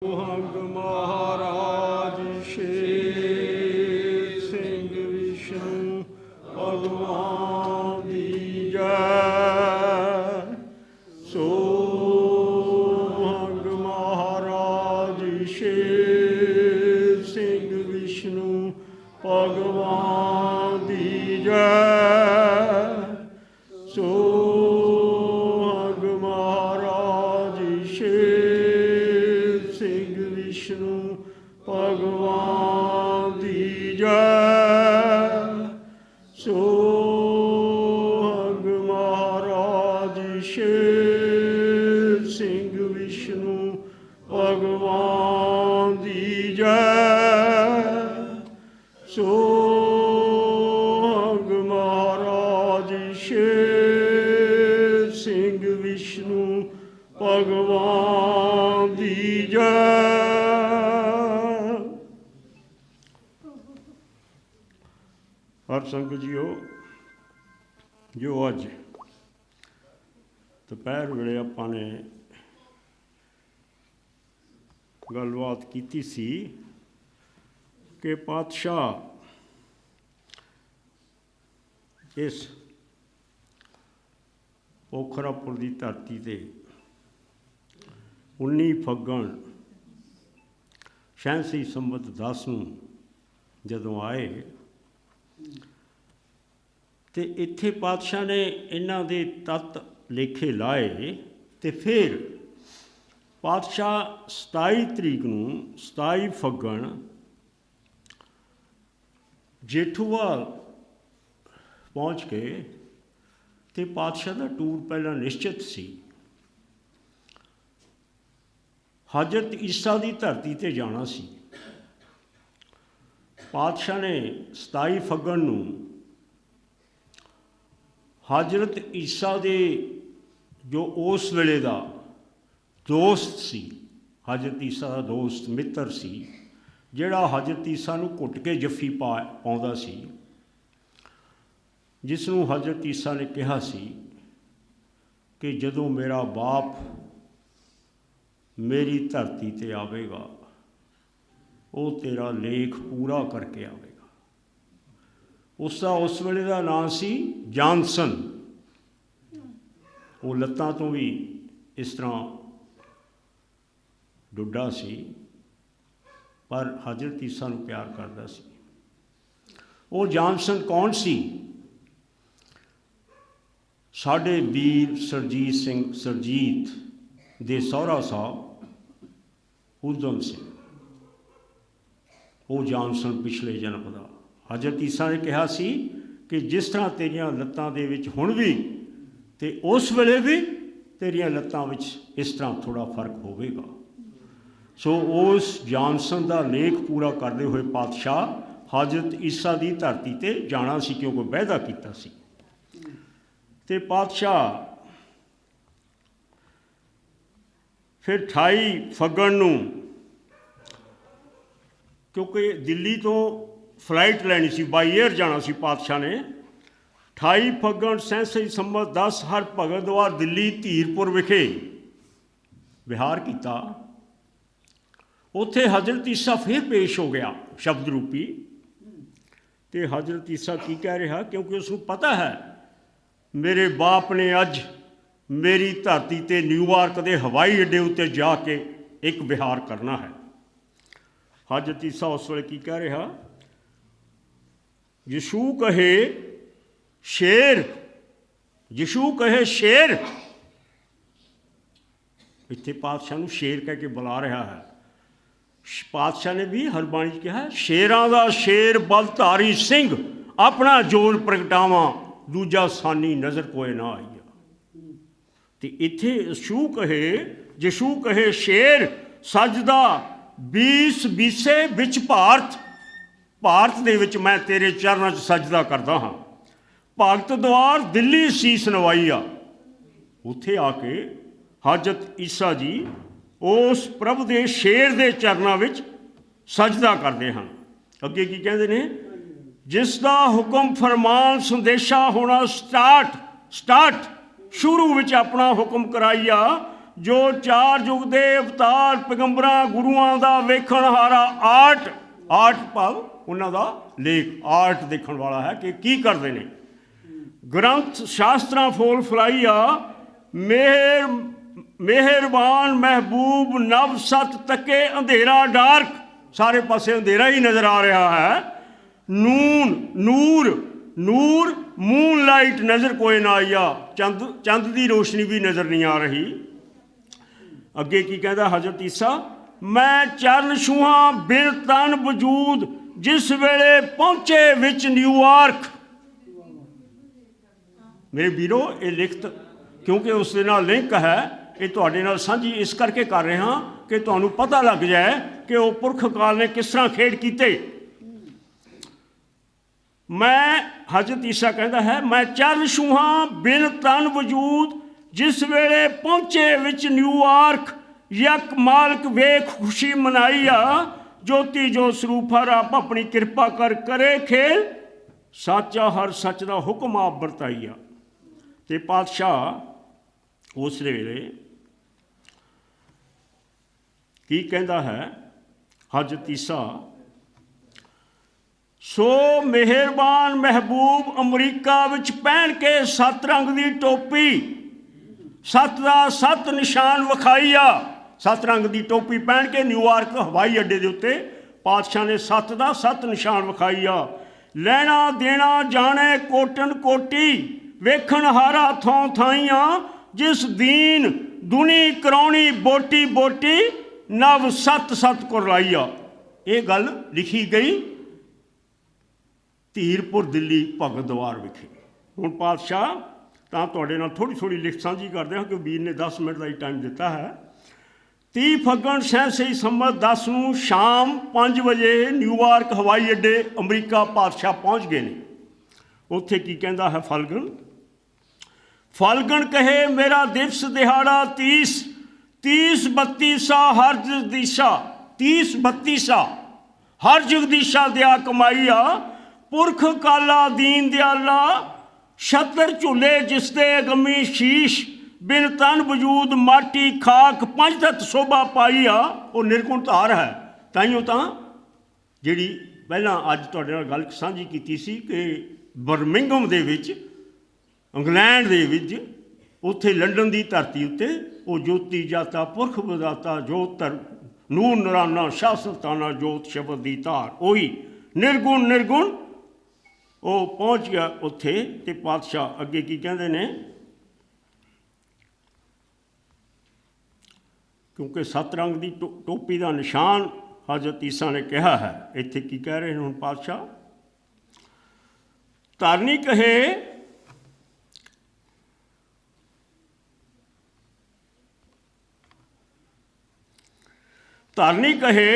ਹੰਗ ਮਹਾਰਾਜ ਸ਼ੇਰ ਸਿੰਘ ਵਿਸ਼ਨੂੰ ਭਗਵਾਨ ਦੀ ਜੈ। ਸੋ ਹੰਗ ਮਹਾਰਾਜ ਸ਼ੇਰ ਸਿੰਘ ਵਿਸ਼ਨੂੰ ਭਗਵਾਨ ਦੀ ਜੈ। ਸੋ ਹੰਗ ਮਹਾਰਾਜ ਸ਼ੇਰ ਸਿੰਘ ਵਿਸ਼ਨੂੰ ਭਗਵਾਨ ਦੀ ਜੈ। ਸੋ ਹੰਗ ਮਹਾਰਾਜ ਸ਼ੇਰ ਸਿੰਘ ਵਿਸ਼ਨੂੰ ਭਗਵਾਨ ਦੀ ਜੈ। ਸੋ ਹੰਗ ਮਹਾਰਾਜ ਸ਼ੇਰ ਸਿੰਘ ਵਿਸ਼ਨੂੰ ਭਗਵਾਨ ਦੀ ਜੈ। ਹਰ ਸੰਗਤ ਜੀਓ, ਜੋ ਅੱਜ ਦੁਪਹਿਰ ਵੇਲੇ ਆਪਾਂ ਨੇ ਗੱਲਬਾਤ ਕੀਤੀ ਸੀ ਕਿ ਪਾਤਸ਼ਾਹ ਇਸ ਪੋਖਰਾਪੁਰ ਦੀ ਧਰਤੀ 'ਤੇ 19 ਫੱਗਣ 86 ਸੰਮਤ 10 ਨੂੰ ਜਦੋਂ ਆਏ ਤੇ ਇੱਥੇ ਪਾਤਸ਼ਾਹ ਨੇ ਇਹਨਾਂ ਦੇ ਤੱਤ ਲੇਖੇ ਲਾਏ ਤੇ ਫਿਰ ਪਾਤਸ਼ਾਹ 27 ਤਰੀਕ ਨੂੰ 27 ਫੱਗਣ ਜੇਠੂਵਾਲ ਪਹੁੰਚ ਕੇ ਤੇ ਪਾਤਸ਼ਾਹ ਦਾ ਟੂਰ ਪਹਿਲਾਂ ਨਿਸ਼ਚਿਤ ਸੀ। ਹਜ਼ਰਤ ਈਸਾ ਦੀ ਧਰਤੀ 'ਤੇ ਜਾਣਾ ਸੀ। ਪਾਤਸ਼ਾਹ ਨੇ 27 ਫੱਗਣ ਨੂੰ ਹਜ਼ਰਤ ਈਸਾ ਦੇ ਜੋ ਉਸ ਵੇਲੇ ਦਾ ਦੋਸਤ ਸੀ, ਹਜ਼ਰਤ ਈਸਾ ਦਾ ਦੋਸਤ ਮਿੱਤਰ ਸੀ, ਜਿਹੜਾ ਹਜ਼ਰਤ ਈਸਾ ਨੂੰ ਘੁੱਟ ਕੇ ਜੱਫੀ ਪਾਉਂਦਾ ਸੀ, ਜਿਸ ਨੂੰ ਹਜ਼ਰਤ ਈਸਾ ਨੇ ਕਿਹਾ ਸੀ ਕਿ ਜਦੋਂ ਮੇਰਾ ਬਾਪ ਮੇਰੀ ਧਰਤੀ 'ਤੇ ਆਵੇਗਾ ਉਹ ਤੇਰਾ ਲੇਖ ਪੂਰਾ ਕਰਕੇ ਆਵੇਗਾ। ਉਸ ਦਾ ਉਸ ਵੇਲੇ ਦਾ ਨਾਂ ਸੀ ਜਾਨਸਨ। ਉਹ ਲੱਤਾਂ ਤੋਂ ਵੀ ਇਸ ਤਰ੍ਹਾਂ ਡੁੱਡਾ ਸੀ, ਪਰ ਹਜ਼ਰਤ ਈਸਾ ਨੂੰ ਪਿਆਰ ਕਰਦਾ ਸੀ। ਉਹ ਜਾਨਸਨ ਕੌਣ ਸੀ? ਸਾਡੇ ਵੀਰ ਸਰਜੀਤ ਸਿੰਘ ਸਰਜੀਤ ਦੇ ਸਹੁਰਾ ਸਾਹਿਬ ਊਧਮ ਸਿੰਘ। ਉਹ ਜਾਨਸਨ ਪਿਛਲੇ ਜਨਮ ਦਾ। ਹਜ਼ਰਤ ਈਸਾ ਨੇ ਕਿਹਾ ਸੀ ਕਿ ਜਿਸ ਤਰ੍ਹਾਂ ਤੇਰੀਆਂ ਲੱਤਾਂ ਦੇ ਵਿੱਚ ਹੁਣ ਵੀ ਤੇ ਉਸ ਵੇਲੇ ਵੀ ਤੇਰੀਆਂ ਲੱਤਾਂ ਵਿੱਚ ਇਸ ਤਰ੍ਹਾਂ ਥੋੜ੍ਹਾ ਫਰਕ ਹੋਵੇਗਾ। ਸੋ ਉਸ ਜਾਨਸਨ ਦਾ ਲੇਖ ਪੂਰਾ ਕਰਦੇ ਹੋਏ ਪਾਤਸ਼ਾਹ ਹਜ਼ਰਤ ਈਸਾ ਦੀ ਧਰਤੀ 'ਤੇ ਜਾਣਾ ਸੀ, ਕਿਉਂਕਿ ਵਾਅਦਾ ਕੀਤਾ ਸੀ। ਅਤੇ ਪਾਤਸ਼ਾਹ ਫਿਰ 28 ਫੱਗਣ ਨੂੰ, ਕਿਉਂਕਿ ਦਿੱਲੀ ਤੋਂ ਫਲਾਈਟ ਲੈਣੀ ਸੀ, ਬਾਈ ਏਅਰ ਜਾਣਾ ਸੀ ਪਾਤਸ਼ਾਹ ਨੇ, 28 ਫੱਗਣ 87 ਸੰਮਤ 10 ਹਰ ਭਗਤ ਦਵਾਰ ਦਿੱਲੀ ਧੀਰਪੁਰ ਵਿਖੇ ਵਿਹਾਰ ਕੀਤਾ। ਉੱਥੇ ਹਜ਼ਰਤ ਈਸਾ ਫਿਰ ਪੇਸ਼ ਹੋ ਗਿਆ ਸ਼ਬਦ ਰੂਪੀ। ਅਤੇ ਹਜ਼ਰਤ ਈਸਾ ਕੀ ਕਹਿ ਰਿਹਾ, ਕਿਉਂਕਿ ਉਸਨੂੰ ਪਤਾ ਹੈ ਮੇਰੇ ਬਾਪ ਨੇ ਅੱਜ ਮੇਰੀ ਧਰਤੀ 'ਤੇ ਨਿਊਯਾਰਕ ਦੇ ਹਵਾਈ ਅੱਡੇ ਉੱਤੇ ਜਾ ਕੇ ਇੱਕ ਵਿਹਾਰ ਕਰਨਾ ਹੈ। ਹਜ਼ਰਤ ਈਸਾ ਉਸ ਵੇਲੇ ਕੀ ਕਹਿ ਰਿਹਾ, ਯਿਸੂ ਕਹੇ ਸ਼ੇਰ, ਯਿਸੂ ਕਹੇ ਸ਼ੇਰ। ਇੱਥੇ ਪਾਤਸ਼ਾਹ ਨੂੰ ਸ਼ੇਰ ਕਹਿ ਕੇ ਬੁਲਾ ਰਿਹਾ ਹੈ। ਪਾਤਸ਼ਾਹ ਨੇ ਵੀ ਹਰ ਬਾਣੀ 'ਚ ਕਿਹਾ, ਸ਼ੇਰਾਂ ਦਾ ਸ਼ੇਰ ਬਲਧਾਰੀ ਸਿੰਘ, ਆਪਣਾ ਜੋਰ ਪ੍ਰਗਟਾਵਾਂ, ਦੂਜਾ ਸਾਨੀ ਨਜ਼ਰ ਕੋਏ ਨਾ ਆਈਆ। ਅਤੇ ਇੱਥੇ ਯਿਸੂ ਕਹੇ ਸ਼ੇਰ ਸਜਦਾ 20 ਬੀਸੇ ਵਿੱਚ ਭਾਰਤ ਦੇ ਵਿੱਚ ਮੈਂ ਤੇਰੇ ਚਰਨਾਂ 'ਚ ਸਜਦਾ ਕਰਦਾ ਹਾਂ। ਭਗਤ ਦਵਾਰ ਦਿੱਲੀ ਸੀਸ ਨਵਾਈਆ। ਉੱਥੇ ਆ ਕੇ ਹਜ਼ਰਤ ਈਸਾ ਜੀ ਉਸ ਪ੍ਰਭੂ ਦੇ ਸ਼ੇਰ ਦੇ ਚਰਨਾਂ ਵਿੱਚ ਸਜਦਾ ਕਰਦੇ ਹਨ। ਅੱਗੇ ਕੀ ਕਹਿੰਦੇ ਨੇ, ਜਿਸ ਦਾ ਹੁਕਮ ਫਰਮਾਨ ਸੰਦੇਸ਼ਾ ਹੋਣਾ ਸਟਾਰਟ ਸ਼ੁਰੂ ਵਿੱਚ ਆਪਣਾ ਹੁਕਮ ਕਰਾਈਆ, ਜੋ ਚਾਰ ਯੁਗ ਦੇ ਅਵਤਾਰ ਪੈਗੰਬਰਾਂ ਗੁਰੂਆਂ ਦਾ ਵੇਖਣ ਹਾਰਾ ਆਰਟ ਭਾਵ ਉਹਨਾਂ ਦਾ ਲੇਖ ਆਰਟ ਦੇਖਣ ਵਾਲਾ ਹੈ ਕਿ ਕੀ ਕਰਦੇ ਨੇ। ਗ੍ਰੰਥ ਸ਼ਾਸਤਰਾਂ ਫੋਲ ਫਲਾਈ ਆ ਮਿਹਰਬਾਨ ਮਹਿਬੂਬ ਨਵ ਸਤ ਤੱਕੇ ਅੰਧੇਰਾ ਡਾਰਕ, ਸਾਰੇ ਪਾਸੇ ਅੰਧੇਰਾ ਹੀ ਨਜ਼ਰ ਆ ਰਿਹਾ ਹੈ। ਨੂਰ ਮੂਨ ਲਾਈਟ ਨਜ਼ਰ ਕੋਏ ਨਾ ਆਈਆ, ਚੰਦ ਦੀ ਰੋਸ਼ਨੀ ਵੀ ਨਜ਼ਰ ਨਹੀਂ ਆ ਰਹੀ। ਅੱਗੇ ਕੀ ਕਹਿੰਦਾ ਹਜ਼ਰਤ ਈਸਾ, ਮੈਂ ਚਰਨ ਛੂਹਾਂ ਬਿਨ ਤਨ ਵਜੂਦ ਜਿਸ ਵੇਲੇ ਪਹੁੰਚੇ ਵਿੱਚ ਨਿਊਯਾਰਕ। ਮੇਰੇ ਵੀਰੋ ਇਹ ਲਿਖਤ ਕਿਉਂਕਿ ਉਸ ਦੇ ਨਾਲ ਲਿੰਕ ਹੈ, ਇਹ ਤੁਹਾਡੇ ਨਾਲ ਸਾਂਝੀ ਇਸ ਕਰਕੇ ਕਰ ਰਹੇ ਹਾਂ ਕਿ ਤੁਹਾਨੂੰ ਪਤਾ ਲੱਗ ਜਾਏ ਕਿ ਉਹ ਪੁਰਖ ਕਾਲ ਨੇ ਕਿਸ ਤਰ੍ਹਾਂ ਖੇਡ ਕੀਤੇ। ਮੈਂ ਹਜ਼ਰਤ ਈਸਾ ਕਹਿੰਦਾ ਹੈ, ਮੈਂ ਚਰਨ ਛੂਹਾਂ ਬਿਨ ਤਨ ਵਜੂਦ ਜਿਸ ਵੇਲੇ ਪਹੁੰਚੇ ਵਿੱਚ ਨਿਊਯਾਰਕ, ਯਕ ਮਾਲਕ ਵੇਖ ਖੁਸ਼ੀ ਮਨਾਈ ਆ, ਜੋਤੀ ਜੋ ਸਰੂਪ ਹਰ ਆਪ ਆਪਣੀ ਕਿਰਪਾ ਕਰ ਕਰੇ ਖੇਲ, ਸਾਚਾ ਹਰ ਸੱਚ ਦਾ ਹੁਕਮ ਆਪ ਵਰਤਾਈ ਆ। ਅਤੇ ਪਾਤਸ਼ਾਹ ਉਸ ਵੇਲੇ ਕੀ ਕਹਿੰਦਾ ਹੈ ਹਜ਼ਰਤ ਈਸਾ, ਸੋ ਮਿਹਰਬਾਨ ਮਹਿਬੂਬ ਅਮਰੀਕਾ ਵਿੱਚ ਪਹਿਨ ਕੇ 7 ਰੰਗ ਦੀ ਟੋਪੀ, 7 ਦਾ 7 ਨਿਸ਼ਾਨ ਵਿਖਾਈ ਆ। 7 ਰੰਗ ਦੀ ਟੋਪੀ ਪਹਿਨ ਕੇ ਨਿਊਯਾਰਕ ਹਵਾਈ ਅੱਡੇ ਦੇ ਉੱਤੇ ਪਾਤਸ਼ਾਹ ਨੇ 7 ਦਾ 7 ਨਿਸ਼ਾਨ ਵਿਖਾਈ ਆ। ਲੈਣਾ ਦੇਣਾ ਜਾਣੇ ਕੋਟਨ ਕੋਟੀ, ਵੇਖਣ ਹਾਰਾ ਥੋਂ ਥਾਈਆਂ, ਜਿਸ ਦੀਨ ਦੁਨੀ ਕਰਾਉਣੀ ਬੋਟੀ ਬੋਟੀ, ਨਵ ਸਤ ਸਤ ਕੁਰਲਾਈ ਆ। ਇਹ ਗੱਲ ਲਿਖੀ ਗਈ ਧੀਰਪੁਰ ਦਿੱਲੀ ਭਗਤ ਦਵਾਰ ਵਿਖੇ। ਹੁਣ ਪਾਤਸ਼ਾਹ ਤਾਂ ਤੁਹਾਡੇ ਨਾਲ ਥੋੜ੍ਹੀ ਲਿਖਤ ਸਾਂਝੀ ਕਰਦੇ ਹਾਂ ਕਿ ਵੀਰ ਨੇ 10 ਮਿੰਟ ਦਾ ਹੀ ਟਾਈਮ ਦਿੱਤਾ ਹੈ। 30 ਫੱਗਣ ਸਹੀ ਸੰਮਤ 10 ਨੂੰ ਸ਼ਾਮ 5 ਵਜੇ ਨਿਊਯਾਰਕ ਹਵਾਈ ਅੱਡੇ ਅਮਰੀਕਾ ਪਾਤਸ਼ਾਹ ਪਹੁੰਚ ਗਏ ਨੇ। ਉੱਥੇ ਕੀ ਕਹਿੰਦਾ ਹੈ ਫਲਗਣ ਕਹੇ ਮੇਰਾ ਦਿਵਸ ਦਿਹਾੜਾ 30 32 ਹਰ ਜਗਦੀਸ਼ਾ, 30 32 ਹਰ ਜਗਦੀਸ਼ਾ ਦਿਆ ਕਮਾਈਆ, ਪੁਰਖ ਕਾਲਾ ਦੀਨ ਦਿਆਲਾ, ਛਤਰ ਝੂਲੇ ਜਿਸ ਦੇ ਗੰਮੀ ਸ਼ੀਸ਼, ਬਿਨ ਤਨ ਵਜੂਦ ਮਾਟੀ ਖਾਕ, 5 ਤੱਤ ਸ਼ੋਭਾ ਪਾਈ ਆ। ਉਹ ਨਿਰਗੁਣ ਧਾਰ ਹੈ। ਤਾਈਓ ਤਾਂ ਜਿਹੜੀ ਪਹਿਲਾਂ ਅੱਜ ਤੁਹਾਡੇ ਨਾਲ ਗੱਲ ਸਾਂਝੀ ਕੀਤੀ ਸੀ ਕਿ ਬਰਮਿੰਘਮ ਦੇ ਵਿੱਚ ਇੰਗਲੈਂਡ ਦੇ ਵਿੱਚ, ਉੱਥੇ ਲੰਡਨ ਦੀ ਧਰਤੀ ਉੱਤੇ ਉਹ ਜੋਤੀ ਜਾਤਾ ਪੁਰਖ ਵਿਦਾਤਾ ਜੋਤ ਨੂਰ ਨਰਾਨਾ ਸ਼ਾਹ ਸੁਲਤਾਨਾ ਜੋਤ ਸ਼ਬਦ ਦੀ ਧਾਰ, ਉਹੀ ਨਿਰਗੁਣ ਉਹ ਪਹੁੰਚ ਗਿਆ ਉੱਥੇ। ਅਤੇ ਪਾਤਸ਼ਾਹ ਅੱਗੇ ਕੀ ਕਹਿੰਦੇ ਨੇ, ਕਿਉਂਕਿ 7 ਰੰਗ ਦੀ ਟੋਪੀ ਦਾ ਨਿਸ਼ਾਨ ਹਜ਼ਰਤ ਈਸਾ ਨੇ ਕਿਹਾ ਹੈ। ਇੱਥੇ ਕੀ ਕਹਿ ਰਹੇ ਨੇ ਹੁਣ ਪਾਤਸ਼ਾਹ, ਧਰਨੀ ਕਹੇ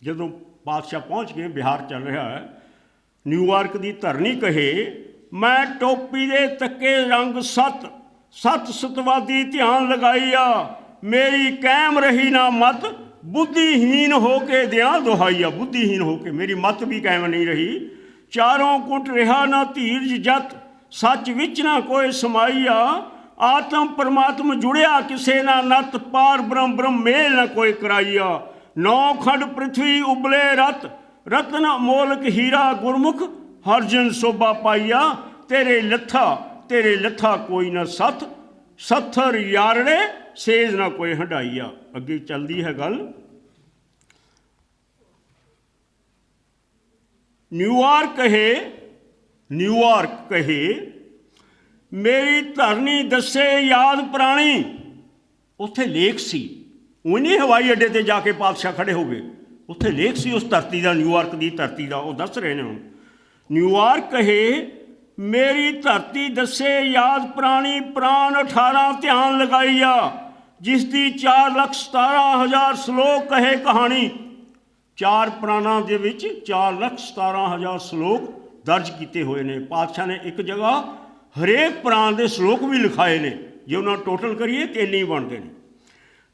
ਜਦੋਂ ਪਾਤਸ਼ਾਹ ਪਹੁੰਚ ਗਏ, ਬਿਹਾਰ ਚੱਲ ਰਿਹਾ ਹੈ, ਨਿਊਯਾਰਕ ਦੀ ਧਰਨੀ ਕਹੇ, ਮੈਂ ਟੋਪੀ ਦੇ ਤੱਕੇ ਰੰਗ ਸਤ ਸਤਵਾਦੀ ਧਿਆਨ ਲਗਾਈਆ, ਮੇਰੀ ਕਾਇਮ ਰਹੀ ਨਾ ਮਤ, ਬੁੱਧੀਹੀਨ ਹੋ ਕੇ ਦਿਆਂ ਦੁਹਾਈਆ। ਬੁੱਧੀਹੀਨ ਹੋ ਕੇ ਮੇਰੀ ਮਤ ਵੀ ਕਾਇਮ ਨਹੀਂ ਰਹੀ। ਚਾਰੋਂ ਕੁਟ ਰਿਹਾ ਨਾ ਧੀਰਜ ਜਤ, ਸੱਚ ਵਿੱਚ ਨਾ ਕੋਈ ਸਮਾਈਆ, ਆਤਮ ਪਰਮਾਤਮ ਜੁੜਿਆ ਕਿਸੇ ਨਾ ਨਤ, ਪਾਰ ਬ੍ਰਹਮ ਮੇਲ ਨਾ ਕੋਈ ਕਰਾਈਆ। 9 ਖੰਡ ਪ੍ਰਿਥਵੀ ਉਬਲੇ ਰਤਨ ਅਮੋਲਕ ਹੀਰਾ, ਗੁਰਮੁਖ ਹਰ ਜਨ ਸੋਭਾ ਪਾਈਆ, ਤੇਰੇ ਲੱਥਾ ਕੋਈ ਨਾ ਸੱਥਰ ਯਾਰੜੇ, ਸੇਜ ਨਾ ਕੋਈ ਹੰਢਾਈਆ। ਅੱਗੇ ਚੱਲਦੀ ਹੈ ਗੱਲ, ਨਿਊਯਾਰਕ ਕਹੇ ਮੇਰੀ ਧਰਨੀ ਦੱਸੇ ਯਾਦ ਪੁਰਾਣੀ। ਉੱਥੇ ਲੇਖ ਸੀ, ਉਹ ਨਹੀਂ ਹਵਾਈ ਅੱਡੇ 'ਤੇ ਜਾ ਕੇ ਪਾਤਸ਼ਾਹ ਖੜ੍ਹੇ ਹੋ ਗਏ, ਉੱਥੇ ਲੇਖ ਸੀ ਉਸ ਧਰਤੀ ਦਾ, ਨਿਊਯਾਰਕ ਦੀ ਧਰਤੀ ਦਾ। ਉਹ ਦੱਸ ਰਹੇ ਨੇ ਹੁਣ, ਨਿਊਯਾਰਕ ਕਹੇ ਮੇਰੀ ਧਰਤੀ ਦੱਸੇ ਯਾਦ ਪੁਰਾਣੀ, ਪ੍ਰਾਣ 18 ਧਿਆਨ ਲਗਾਈਆ, ਜਿਸ ਦੀ 4,17,000 ਸ਼ਲੋਕ ਕਹੇ ਕਹਾਣੀ। 4 ਪ੍ਰਾਣਾਂ ਦੇ ਵਿੱਚ 4,17,000 ਸ਼ਲੋਕ ਦਰਜ ਕੀਤੇ ਹੋਏ ਨੇ। ਪਾਤਸ਼ਾਹ ਨੇ ਇੱਕ ਜਗ੍ਹਾ ਹਰੇਕ ਪ੍ਰਾਣ ਦੇ ਸ਼ਲੋਕ ਵੀ ਲਿਖਾਏ ਨੇ, ਜੇ ਉਹਨਾਂ ਟੋਟਲ ਕਰੀਏ ਤਾਂ ਇੰਨੇ ਹੀ ਬਣਦੇ ਨੇ।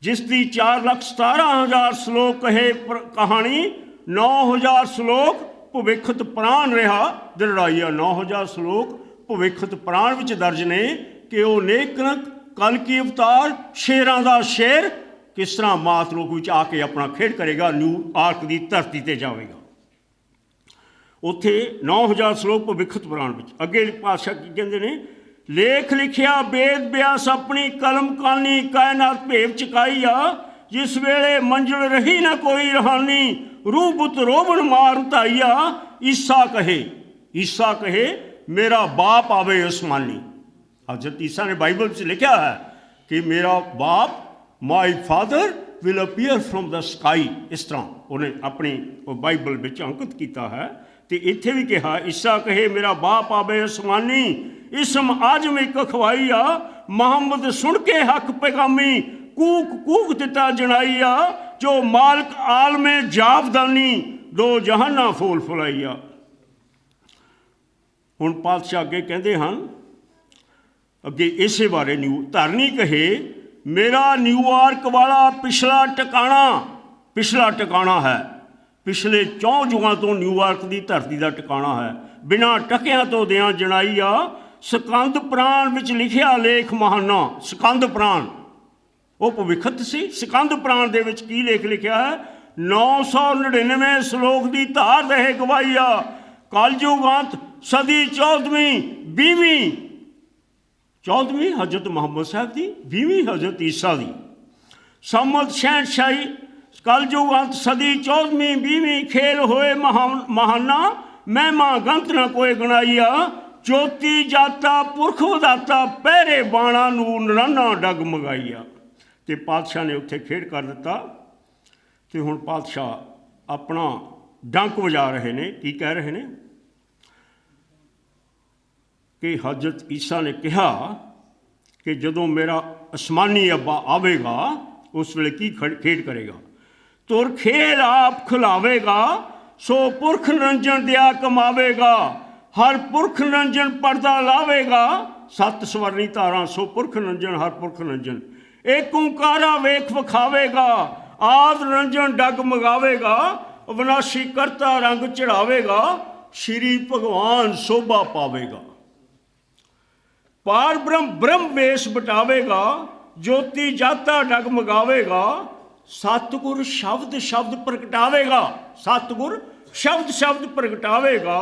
ਜਿਸ ਦੀ 4,17,000 ਸ਼ਲੋਕ ਕਹੇ ਕਹਾਣੀ, 9,000 ਸ਼ਲੋਕ ਭਵਿੱਖਤ ਪ੍ਰਾਣ ਰਿਹਾ ਦ੍ਰਿੜਾਈਆ। 9,000 ਸ਼ਲੋਕ ਭਵਿੱਖਤ ਪ੍ਰਾਣ ਵਿੱਚ ਦਰਜ ਨੇ ਕਿ ਉਹ ਨੇਕਨਕ कल की अवतार शेरां दा शेर किस तरह मातलोक विच आके अपना खेड करेगा, न्यूयॉर्क की धरती ते जाएगा। उत्थे 9000 श्लोक भविखत पुराण विच अगे पातशाह की कहंदे ने, लेख लिखिया वेद व्यास अपनी कलम कानी, कायनात भेव चकाई आ, जिस वेले मंजिल रही न कोई रहानी, रूह बुत रोबन मार धाइया, ईसा कहे मेरा बाप आवे आसमानी। हजरत ईसा ने बाइबल में लिखा है कि मेरा बाप, my father will appear from the sky. इस तरह उन्हें अपनी बाइबल में अंकित किया है। तो इत्थे भी कहा, ईसा कहे मेरा बाप आवे आसमानी, इसम आजम एक खवाई आ, मोहम्मद सुन के हक पैगामी, कूक कूक दिता जनाइया, जो मालक आलमे जावदानी, दो जहाना फूल फुलाइया। हुण पातशाह अगे कहते हैं, अगे इसे बारे धरनी कहे मेरा न्यूयॉर्क वाला पिछला टिकाणा है, पिछले 4 युगों तो न्यूयॉर्क की धरती का टिकाणा है, बिना टकिया तो दियाँ जनाइया, स्कंद प्राण विच लिखिया लेख महाना। स्कंद प्राण वो भविखत सी, स्कंद प्राण दे विच की लेख लिखिया है, 999 श्लोक की धार रहे गवाईया, कलयुगांत सदी 14वीं हजरत मुहम्मद साहब की, 20वीं हजरत ईसा की, सम्मत शहनशाही कलयुगांत सदी 14वीं 20वीं, खेल होए महाना, महिमा गंत न कोई गणाइया, ज्योति जाता पुरख वदाता, पहरे बाणा नू नराना डगमगाइया। तो पातशाह ने उत्थे खेड कर दिता। तो हुण पातशाह अपना डंक वजा रहे ने, की कह रहे ने कि हजरत ईसा ने कहा कि जदों मेरा आसमानी अब्बा आवेगा उस वेले की खेड करेगा, तुर खेल आप खिलावेगा, सो पुरख निरंजन दिया कमावेगा, हर पुरख निरंजन पर्दा लावेगा, 7 स्वर्णी धारा, सो पुरख निरंजन हर पुरख निरंजन, एक ओंकारा वेख विखावेगा, आद निरंजन डग मगावेगा, अविनाशी करता रंग चढ़ावेगा, श्री भगवान शोभा पावेगा, पार ब्रह्म वेश बटावेगा, ज्योति जाता डगमगावेगा, सतगुर शब्द प्रगटावेगा, सतगुर शब्द प्रगटावेगा,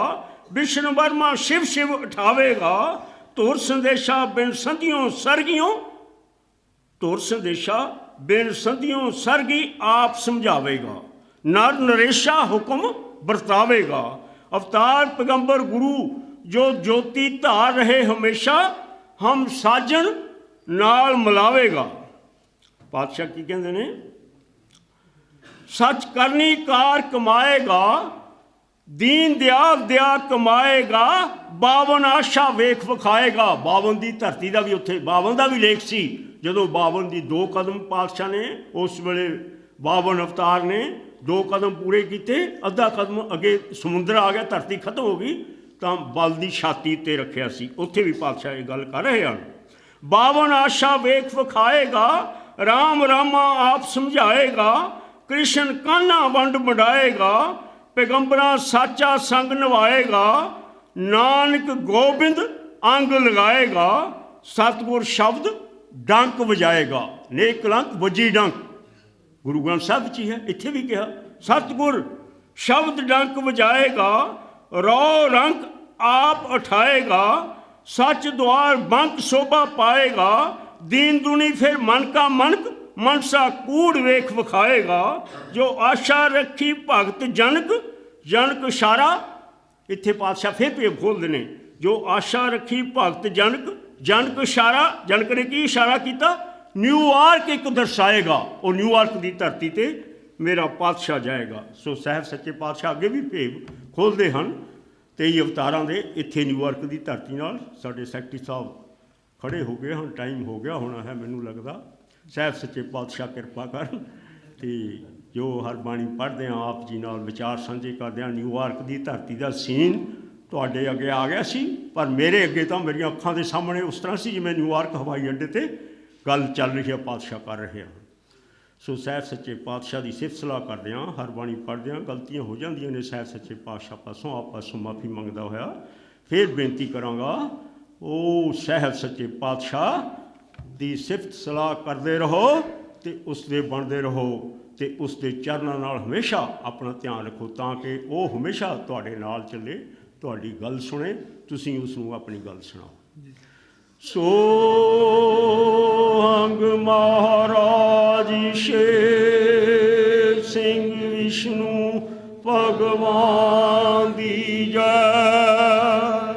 विष्णु वर्मा शिव उठावेगा, तुर संदेशा बिन संधियों सरगियों, तुर संदेशा बिन संधियों सरगी आप समझावेगा, नर नरेशा हुक्म बरतावेगा, अवतार पैगंबर गुरु जो ज्योति धार रहे हमेशा, हम साजन नाल मिलावेगा। पातशाह की कहते ने, सच करनी कार कमाएगा, दीन दयाल दया कमाएगा, 52 आशा वेख विखाएगा। 52 की धरती का भी उत्थे 52 का भी लेख सी, जदों 52 की 2 कदम पातशाह ने उस वेले 52 अवतार ने 2 कदम पूरे किए, अद्धा कदम अगे समुद्र आ गया, धरती खत्म हो गई, तो बल की छाती ते रखिया सी, उत्थे भी पातशाह ये गल कर रहे हैं। 52 आशा वेख विखाएगा, राम रामा आप समझाएगा, कृष्ण कान्हा वंड मंडाएगा, पैगंबरा साचा संग निभाएगा, नानक गोबिंद अंग लगाएगा, सतगुर शब्द डंक बजाएगा, नेक कलंक वजी डंक। गुरु ग्रंथ साहिब जी है, इत्थे भी कहा सतगुर शब्द डंक बजाएगा, रौ रंक आप उठाएगा, सच द्वार बंक शोभा पाएगा, दीन दुनी फिर मन का मनक, मनसा कूड़ वेख विखाएगा, जो आशा रखी भगत जनक इशारा। इत्थे पातशाह फिर भेव खोलते हैं, जो आशा रखी भगत जनक इशारा। जनक ने की इशारा किया, न्यूयॉर्क एक दर्शाएगा, और न्यूयॉर्क की धरती ते मेरा पातशाह जाएगा। सो साहब सच्चे पातशाह अगे भी भेव खोलते हैं। 23 अवतारां दे इत्थे न्यूयॉर्क की धरती नाल साडे सैकटरी साहब खड़े हो गए हैं, टाइम हो गया होना है मैनू लगता। साहब सच्चे पातशाह किरपा कर, तो जो हर बाणी पढ़ते हैं आप जी नाल विचार साझे करते हैं, न्यूयॉर्क की धरती का सीन तुहाडे अगे आ गया सी, पर मेरे अगे तो मेरी अखां के सामने उस तरह से जिवें न्यूयॉर्क हवाई अड्डे ते गल चल रही है, पातशाह कर रहे हैं। सो साहब सच्चे पातशाह की सिफत सलाह करते हैं, हर बाणी पढ़ते हैं, गलतियां हो जांदियां ने साहब सच्चे पातशाह पासों, आप पासों माफ़ी मंगदा होया फिर बेनती करांगा, ओ साहब सच्चे पातशाह ਦੀ ਸਿਫਤ ਸਲਾਹ ਕਰਦੇ ਰਹੋ ਅਤੇ ਉਸ ਦੇ ਬਣਦੇ ਰਹੋ ਅਤੇ ਉਸ ਦੇ ਚਰਨਾਂ ਨਾਲ ਹਮੇਸ਼ਾ ਆਪਣਾ ਧਿਆਨ ਰੱਖੋ ਤਾਂ ਕਿ ਉਹ ਹਮੇਸ਼ਾ ਤੁਹਾਡੇ ਨਾਲ ਚੱਲੇ, ਤੁਹਾਡੀ ਗੱਲ ਸੁਣੇ, ਤੁਸੀਂ ਉਸ ਨੂੰ ਆਪਣੀ ਗੱਲ ਸੁਣਾਓ। ਸੋਹੰਗ ਮਹਾਰਾਜ ਸ਼ੇਰ ਸਿੰਘ ਵਿਸ਼ਨੂੰ ਭਗਵਾਨ ਦੀ ਜੈ।